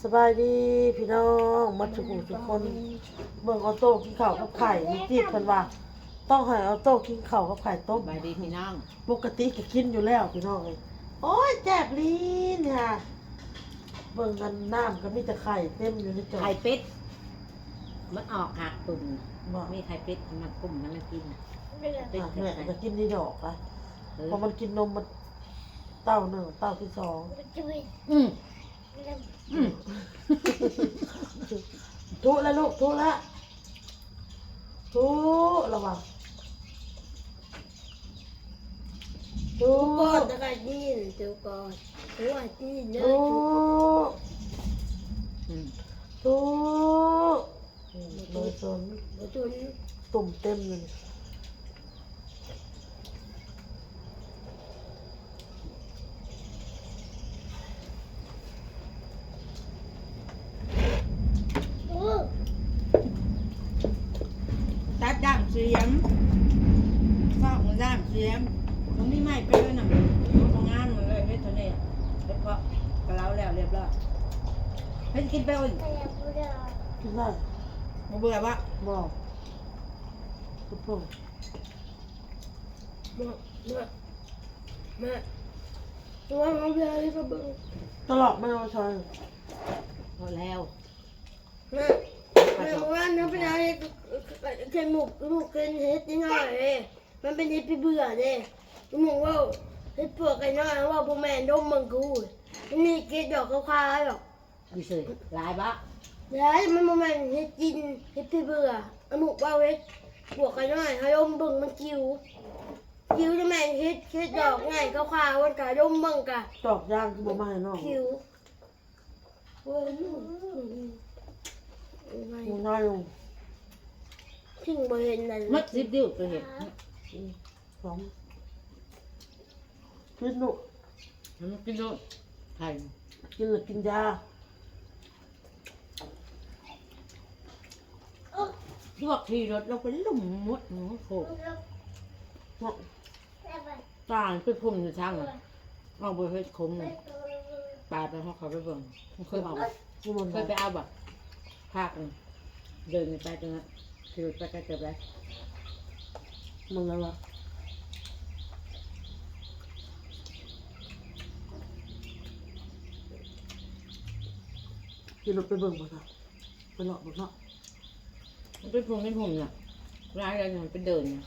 สบายดีพี่น้องมาทุกคนเบิ่งออโต้กินข้าวกับไข่มีติดเพิ่นว่าต้องให้ออโต้กินข้าวกับไข่ต้ม สบายดีพี่น้อง ปกติก็กินอยู่แล้วพี่น้องเอ้ยโอ้ยแจ็บลิ้นเนี่ยเบิ่งกันน้ำก็มีแต่ไข่เต็มอยู่ในจอ ไข่เป็ดมันออกหักตุ่ม บ่ มีไข่เป็ดมันกลุ่มมันกินเป็ด แม่ก็กินนี่ดอกละพอมันกินนมมันเต้าหนึ่งเต้าที่สอง อืม ทุแล้วลูกทุละทุระวังทุ ก่อนตะการนี่เดี๋ยวก่อนตัวที่เนื้อ ทุ อืม ทุเลยจน จน ตุ่มเต็มเลย โอ้ ตัดด่างเสียมฟอกมันด่างเสียมมันไม่ไหม้ไปเลยนะทำงานมันเลยไม่ทันเลยแล้วก็กระเล้าแล้วเรียบร้อยให้กินไปอุ่น พยายามพูดได้ กินได้ มาเบื่อปะ บอกทุกคน มาตัวเราเรียนที่กระเบื้อง ตลอดไม่เอาใช้ พอแล้ว มาว่าน้ำเป็นอะไรเกินหมุกลูกเกินเฮ็ดนิดหน่อยเลยมันเป็นเฮ็ดไปเบื่อเลยหมูว่าเฮ็ดปวกกันน้อยว่าพ่อแม่ดมมังกูมันมีเกล็ดดอกคาๆหรอก ดีสิลายปะ แล้วมันพ่อแม่เฮ็ดกินเฮ็ดไปเบื่อหมูว่าเฮ็ดปวกกันน้อยให้ดมเบิ่งมันกิ้วจะแม่เฮ็ดดอกง่ายคาๆวันกะดมเบิ่งกะ ดอกย่างคือบ่มาให้น้อง คิวเว้ย มันง่ายลง ถึงบ่เห็นนั่น มัดซิบดิ้วไปเห็น สองกินลูก มันกินด้วยไข่ กินหรือกินยา พวกขี่รถเราเป็นลุ่มมดหนูโขก เนาะ ตาไปพุ่มอยู่ช่างอ่ะเอาไปเฮ็ดคมปลาไปเขาเขาไปเบิ่งเคยเอา ผู้มัน เคยไปเอาแบบภาคนึงเดินไปตรงนั้นขี่รถไปก็เจอแล้ว มันอะไรวะกินรถไปเบิ่งบ่ครับไปเลาะบ่เนาะ มันเป็นพุ่มน่ะร้ายอะไรมันเป็นเดินเนี่ย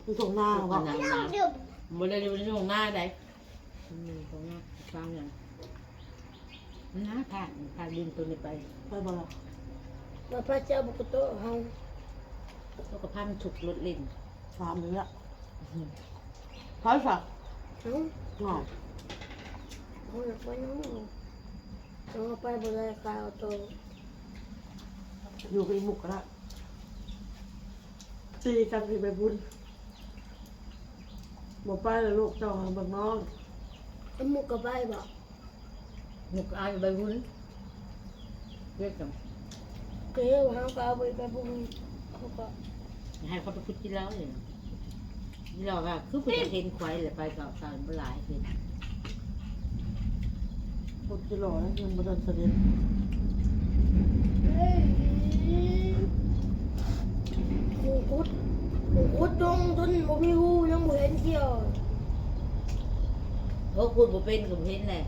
ไปส่งหน้า ตร ว่าง นั้นนะบ่ได้อยู่ในตรงหน้าใดตรงหน้าฟังอย่างหน้าผ่านดินตัวนี้ไป ไปบ่ล่ะ มาพระเจ้าบุกโตเฮา แล้วก็พามันถูกรถเล่น สามเลยละพายฝาก เฮา เนาะ เฮาไปน้องเอาไปบ่ได้กาวโต อยู่กับอีหมุกก็ได้ตีกันสิไปบุญบ่ไปเลยลูกเจ้าเบิ่งน้อง เอามุกก็ไปบ่ หนุกอายใบวุ้นเรียกกัน เกลเฮาก็เอาไปบุญเขาก็ ให้เขาไปพุดที่แล้วเลยที่เราก็คือไปเห็นควายเลยไปกับสารบหลายเห็น พุทธิหล่อแล้วยังบ่ทันเสด็จ คุดดงจนบ่มีหูยังบ่เห็นเกี่ยว เพราะคุณบ่เป็นกับเห็นแหละ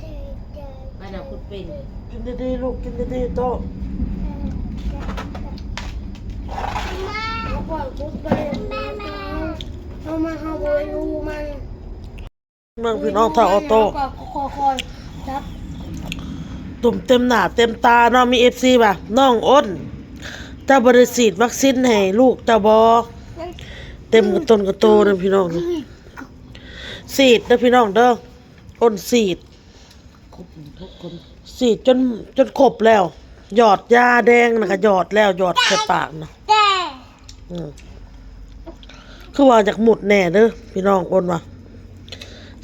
ไปเราคุณเป็น กินดีๆลูกกินดีๆโต เขาปล่อยคุดไปเอามาเฮาบ่เห็นหูมัน เมืองพี่น้องท่าออโต้ ก็คอยๆจับ ตุ่มเต็มหน้าเต็มตาเนาะมี FC ป่ะน้องอ้นเจ้าบ่ได้ฉีดวัคซีนให้ลูกเจ้าบ่เต็มกระต้นกระโตเด้อพี่น้องฉีดเด้อพี่น้องเด้ออ้นฉีด ครบทุกคน ฉีดจนครบแล้ว หยอดยาแดงนะก็หยอดแล้วหยอดใส่ปากนะอืมคือว่าจากหมุดแน่เด้อพี่น้องอ้นว่า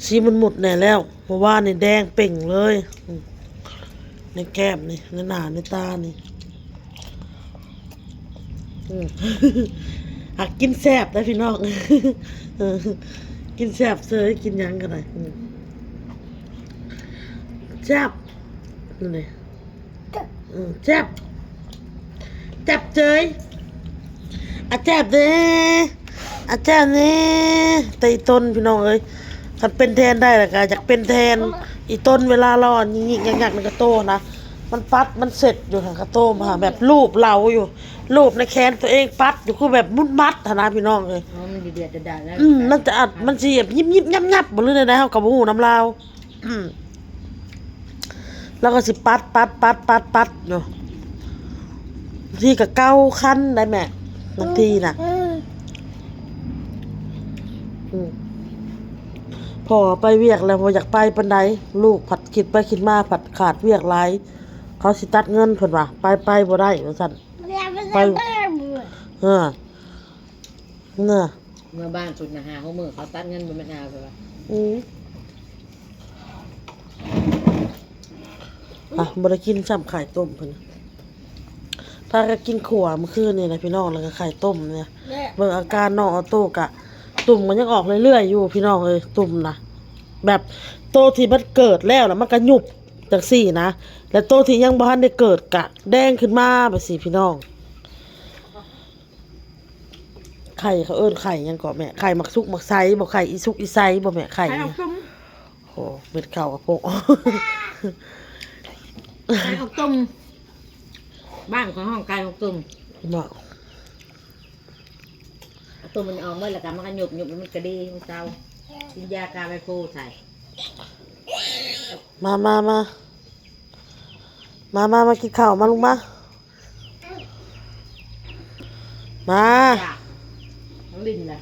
สีมันหมุดแน่แล้วเพราะว่านี่แดงเป่งเลยในแก้มนี่ในหน้าในตานี่อืม หักกินแซ่บได้พี่น้อง เออกินแซ่บเสยกินหยังกันได้แซ่บ นั่นเลยแจ๊บแจ๊บเจยอาแจ๊บเด้อาแจ๊บนี่แต่อีต้นพี่น้องเอ้ยถ้าเป็นแทนได้ล่ะก็อยากเป็นแทนอีต้นเวลาเราอ่ะยิงๆยักๆในกระโตนะมันปัดมันเสร็จอยู่ทางกระโตมาแบบรูปเราอยู่รูปในแขนตัวเองปัดอยู่คือแบบมุดมัดนะพี่น้องเอ้ย อ๋อมันเดือดๆแล้ว มันจะอัดมันสิแบบยิบยับบ่รู้ได้เฮากับบ่ฮู้น้ำลาวแล้วก็สิปัดอยู่ที่ก็เก้าคันได้แม่บางทีน่ะพอไปเวียกแล้วบ่อยากไปปานใดลูกผัดคิดไปคิดมาผัดขาดเวียกหลายเขาสิตัดเงินเพิ่นว่าไปบ่ได้ว่าซั่นไปเออเน่ะ เมื่อบ้านสุดนะฮะเขามือเขาตัดเงินบนมะนาวใช่ปะ บ่ได้กินซ้ำไข่ต้มเพิ่นถ้าก็กินขั่วเมื่อคืนนี่นะพี่น้องแล้วก็ไข่ต้มเนี่ยเบิ่งอาการน้องออโต้กะตุ่มมันยังออกเรื่อยๆอยู่พี่น้องเอ้ยตุ่มนะแบบโตที่มันเกิดแล้วมันก็ยุบจังซี่นะแล้วโตที่ยังบ่ทันได้เกิดกะแดงขึ้นมาแบบสิพี่น้องไข่เขาเอิ้นไข่หยังก็แม่ไข่มักสุกมักไซบ่ไข่อีสุกอีไซบ่แม่ไข่ ไข่ เนี่ เอา ย ต้ม โอ้เม็ดข้าวกระโปง ไก่เอาต้มบ้านของห้องไก่เอาต้ม บ่ เอาต้มมันออกเมื่อไหร่กันมันก็หยุบแล้วมันกระดีมันเศร้ากินยากาไปโฟใส่ มากินข้าวมาลุงมาจ้าน้องลินล่ะ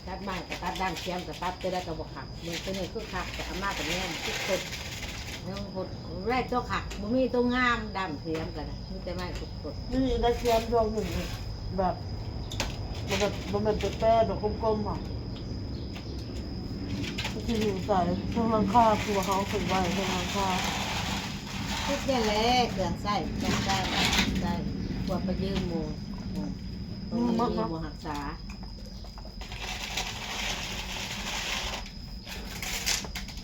ตัดไม้กับตัดด้านเทียมกับตัดจะได้กระบอกหักมือเป็นเลยคือหักแต่อาม่ากับแม่ทุกคนแล้วคนแรกเจ้าหักมันมีตัวงามดำเทียมกันมีแต่ไม้ทุกคน นี่ได้เทียมดวงหนึ่งแบบมันเป็นแป้งแบบกลมๆอ่ะที่อยู่ใส่ช่วงหลังคาคือเขาฝึกไว้ช่วงหลังคา ทุกอย่างเลยเกลือใส่แกงได้ได้ขวดไปยืมหมูตรงนี้มีหมูหักษา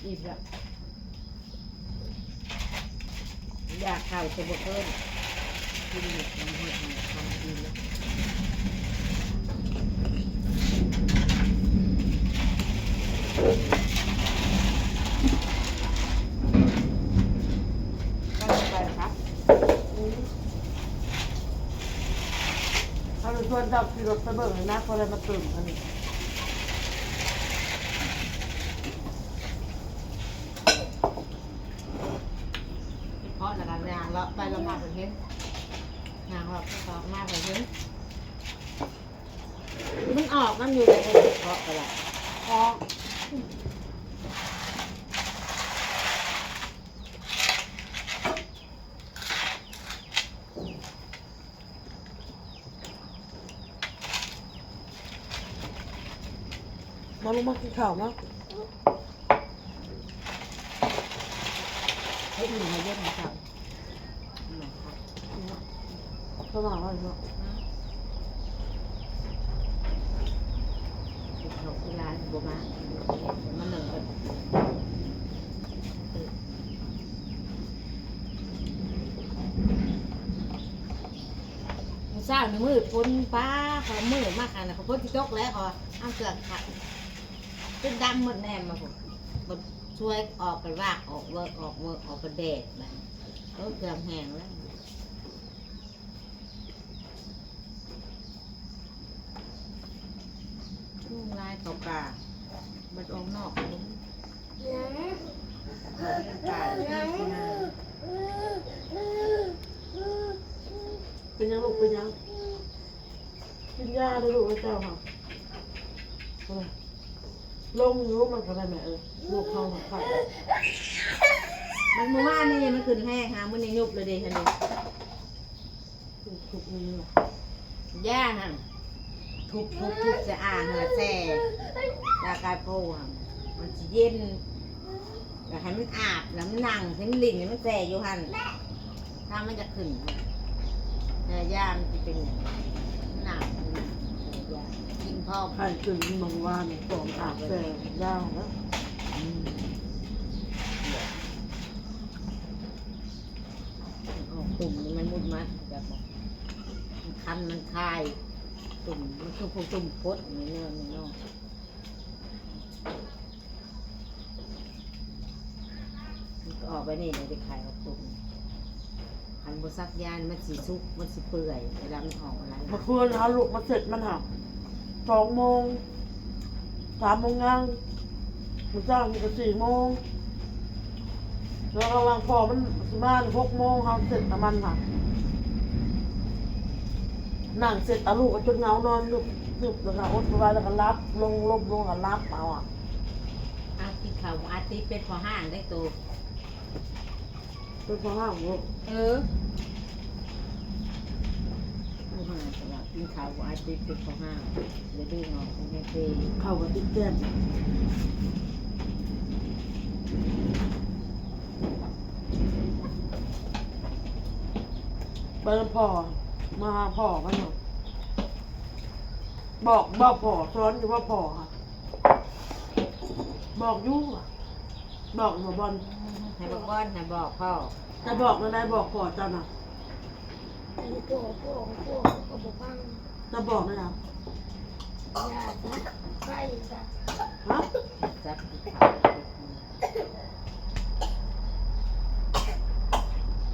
อีกแบบอยากข้าวจะบดเพิ่มกินหมดมันหดมันทำดีแล้วก็ไปครับ เขาเลยชวนจับขี่รถไปเบิ่งเลยนะเพราะอะไรมาตื่นกันนี่ เพราะในการงานเราไปเรามาประเทศงานเราก็มาประเทศมันออกมันอยู่ในเพราะอะไรออกมาลุงมากินข้าวมั้ง เฮ้ยมันมาเย็นนะครับ เขาบอกว่าเนาะ เขาเวลาบัวมามันหนึ่งกันเศร้าในมือพ้นป้าเขามือมากขนาดเขาพ้นที่ตกแล้วเขาเอาเกลือขัดจนดำหมดแนมมาผมมันช่วยออกกันรากออกเวิร์กออกกันแดดนะเขาเกลือแห้งแล้วช่วงลายเขากามันออกนอกนี่กา เป็นยังลูกเป็นยังกินยาเลยลูกไอ้เจ้าค่ะลงรู้มันก็ได้แม่ลูกเข้าหัวไข่ มันเมื่อวานนี่มันขึ้นแห้งหามันในยุบเลยดิฮันนี่ ถูกมือ ย่าฮะทุบจะอ่านฮะแซ่ยากายโป้ฮะมันจะเย็นอยากให้มันอาบแล้วมันนั่งให้มันลิ่นให้มันแซ่อยู่หันถ้ามันจะขึ้นแต่ย่ามันจะเป็นอย่างนี้หนัก ไข่ขึ้นบางวันสองอาบแสงยาวนะ ตุ่มมันมุดมาแบบมันคันมันคายตุ่มมันคือพวกตุ่มพดนี่เนื้อนี่เนาะมันก็ออกไปนี่เลยได้ขายออกตุ่มคันบซักยานมันสีซุกมันสีเปื่อยเวลามันออกอะไร เมื่อคืนเอาลูกมาเสร็จมันหัก2 โมง 3 โมงยังมันจ้างมีก็4 โมงแล้วกำลังพอมันสิมา6 โมงเขาเสร็จแต่มันค่ะนั่งเสร็จเอาลูกก็จนเหงานอนลูกนึบแล้วก็อดไว้แล้วก็รับลงก็รับเอาอ่ะ อาทิตย์เขาอาทิตย์เป็นพอห้างได้ตัว เป็นพอห้างลูก พอห้างสำหรับกินข้าวอาทิตย์เป็นพอห้างเดี๋ยวดื้อหน่อยให้เต้ เข้ากับติ๊กแก้มไปแล้วพ่อมาหาพ่อมันเนาะบอกพ่อซ้อนอยู่ว่าพ่อค่ะบอกยุ่งอ่ะบอกหมอบอล ให้บอกก้อนให้บอกพ่อ จะบอกนะได้บอกพ่อเจ้าน่ะ พวกก็บอกฟัง จะบอกนะนะ อย่าจ้ะใกล้จ้ะ ฮะ จับที่ขา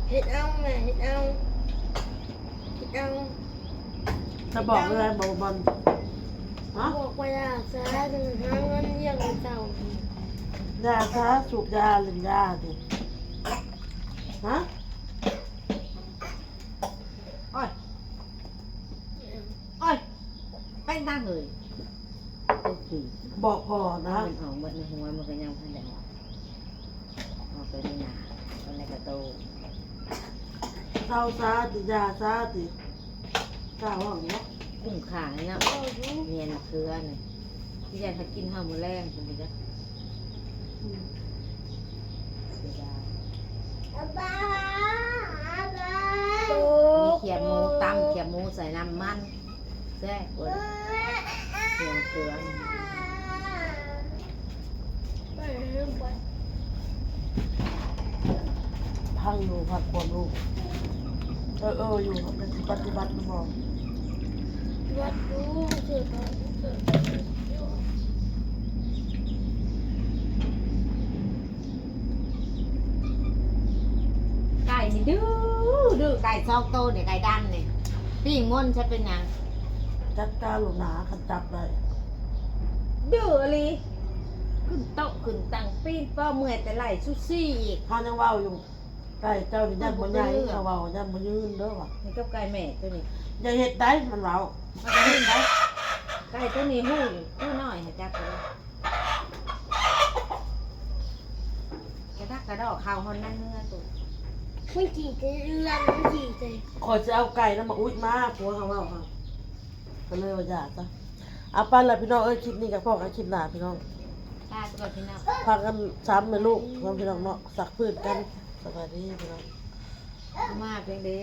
เฮ็ดเอาแม่เฮ็ดเอา จะบอกอะไรบอกบอลฮะ บอกว่าอย่าซะถึงหาเงินเลี้ยงเจ้าย าช้าสูบยาหรือยาดิฮะ โอ้ยโอ้ยไปนั่งเลยโอเค บอกพ่อนะ มันออกหมดในหัวมันก็ยังพันแดงออกไปในหนาอะไรกระโต เศร้าซาติยาซาติกล้าว่าอย่างเงี้ย กุ้งขาเนี่ย เอาดู เนียนเครือเนี่ยพี่ยายถ้ากินข้าวมื้อแรงคุณพี่จ๊ะเสียดาย โต มีเขียดหมูตำเขียดหมูใส่น้ำมันแซ่บเลยเนียนเครือ ไปเรื่องไป พังอยู่พักความลูกอยู่เป็นปฏิบัติมันบอก วัดดูเถิดเถิด ไก่นี่ดื้อไก่ซอกโตเนี่ยไก่ดำเนี่ยปิ้งม่วนใช่เป็นยัง จัดการหลูกหนาขันจับเลย ดื้ออะไรขึ้นโต๊ะขึ้นตังปีนป้อเมื่อยแต่ไหลซุซี่อีก ข้ายังเว้าอยู่ไก่เจ้านี่ยันบ่ใหญ่เขาเว้ายันบ่ยืนเด้อว่ะ นี่กับไก่แม่ตัวนี้ อย่าเฮ็ดได้มันเว้า มันก็เห็นได้ไก่ตัวนี้หู้น้อยให้จักเลยกระดักกระดอกข้าวหอนนั่นเนื้อตัว ไม่ขี่จะเรือนไม่ขี่จะ ขอจะเอาไก่แล้วมาอุ้ยมาผัวเขาเว้าค่ะก็เลยว่าอย่าซะเอาไปละพี่น้องคลิปนี้กับพ่อกับคลิปหน้าพี่น้อง ชาติก่อนพี่น้อง พากันซ้ำแม่ลูกน้องพี่น้องเนาะสักพื้นกันสวัสดีพี่น้อง มาเพียงเด้